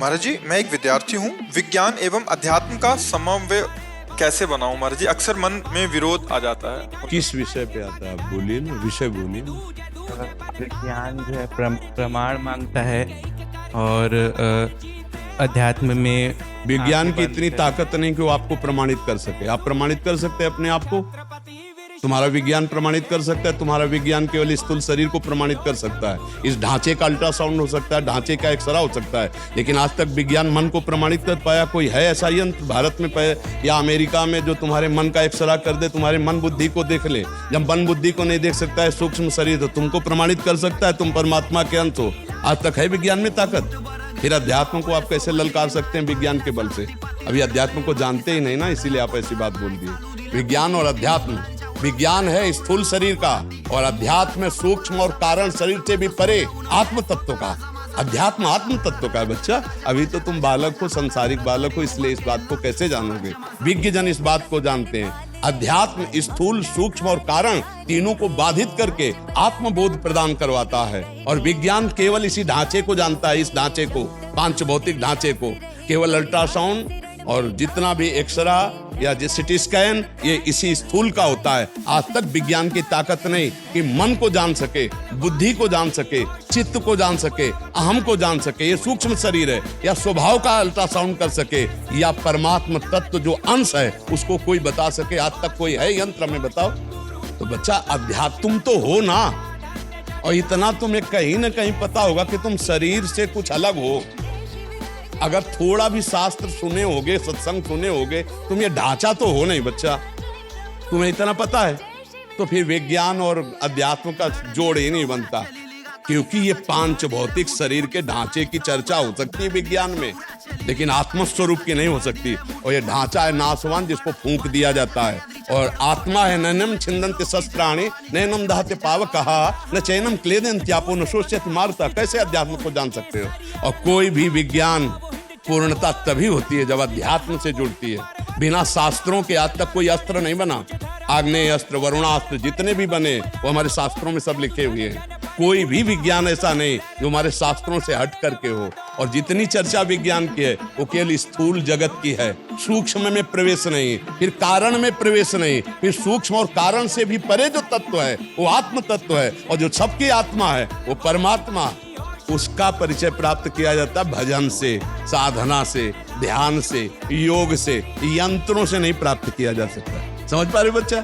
महाराज जी, मैं एक विद्यार्थी हूँ। विज्ञान एवं अध्यात्म का समन्वय कैसे बनाऊं महाराज जी? अक्सर मन में विरोध आ जाता है। किस विषय पे आता है? आप बोलिए ना, विषय बोलिए ना। विज्ञान जो है प्रमाण मांगता है और अध्यात्म में विज्ञान की इतनी ताकत नहीं कि वो आपको प्रमाणित कर सके। आप प्रमाणित कर सकते हैं अपने आप को? तुम्हारा विज्ञान प्रमाणित कर सकता है? तुम्हारा विज्ञान केवल स्थूल शरीर को प्रमाणित कर सकता है। इस ढांचे का अल्ट्रासाउंड हो सकता है, ढांचे का एक्सरा हो सकता है, लेकिन आज तक विज्ञान मन को प्रमाणित कर पाया? कोई है ऐसा यंत्र भारत में या अमेरिका में जो तुम्हारे मन का एक्सरा कर दे, तुम्हारे मन बुद्धि को देख ले? जब मन बुद्धि को नहीं देख सकता है सूक्ष्म शरीर, तो तुमको प्रमाणित कर सकता है तुम परमात्मा के अंश हो? आज तक है विज्ञान में ताकत? फिर अध्यात्म को आप कैसे ललकार सकते हैं विज्ञान के बल से? अभी अध्यात्म को जानते ही नहीं ना, इसीलिए आप ऐसी बात बोल दिए। विज्ञान और अध्यात्म, विज्ञान है स्थूल शरीर का और अध्यात्म है सूक्ष्म और कारण शरीर से भी परे आत्म तत्व का। अध्यात्म आत्म तत्व का है बच्चा। अभी तो तुम बालक हो, संसारिक बालक हो, इसलिए इस बात को कैसे जानोगे? विज्ञ जन इस बात को जानते हैं। अध्यात्म स्थूल, सूक्ष्म और कारण तीनों को बाधित करके आत्मबोध प्रदान करवाता है, और विज्ञान केवल इसी ढांचे को जानता है। इस ढांचे को, पांच भौतिक ढांचे को, केवल अल्ट्रासाउंड और जितना भी एक्सरा या सिटी स्कैन, ये इसी स्थूल का होता है। आज तक विज्ञान की ताकत नहीं कि मन को जान सके, बुद्धि को जान सके, चित्त को जान सके, अहम को जान सके, ये सूक्ष्म शरीर है, या स्वभाव का अल्ट्रासाउंड कर सके, या परमात्मा तत्व जो अंश है उसको कोई बता सके। आज तक कोई है यंत्र में? बताओ। तो बच्चा, अध्यात्म तुम तो हो ना, और इतना तुम्हें कहीं ना कहीं पता होगा कि तुम शरीर से कुछ अलग हो। अगर थोड़ा भी शास्त्र सुने होगे, सत्संग सुने होगे, तुम ये ढांचा तो हो नहीं बच्चा। तुम्हें इतना पता है तो फिर विज्ञान और अध्यात्म का जोड़ ही नहीं बनता, क्योंकि ये पांच भौतिक शरीर के ढांचे की चर्चा हो सकती है विज्ञान में, लेकिन आत्मस्वरूप की नहीं हो सकती। और ये ढांचा है नाशवान, जिसको फूंक दिया जाता है, और आत्मा है नैनम छिंदन्ते शस्त्राणि नैनम दहते पावकः न चैनम क्लेदन्त्यापो न शोष्यति मारुतः। कैसे अध्यात्म को जान सकते हो? और कोई भी विज्ञान पूर्णता तभी होती है जब अध्यात्म से जुड़ती है। बिना शास्त्रों के आज तक कोई अस्त्र नहीं बना। आग्नेय अस्त्र, वरुणास्त्र, जितने भी बने वो हमारे शास्त्रों में सब लिखे हुए हैं। कोई भी विज्ञान ऐसा नहीं जो हमारे शास्त्रों से हट करके हो। और जितनी चर्चा विज्ञान की है वो केवल स्थूल जगत की है। सूक्ष्म में प्रवेश नहीं, फिर कारण में प्रवेश नहीं, फिर सूक्ष्म और कारण से भी परे जो तत्व है वो आत्म तत्व है, और जो सबकी आत्मा है वो परमात्मा। उसका परिचय प्राप्त किया जाता है भजन से, साधना से, ध्यान से, योग से, यंत्रों से नहीं प्राप्त किया जा सकता। समझ पा रहे बच्चा?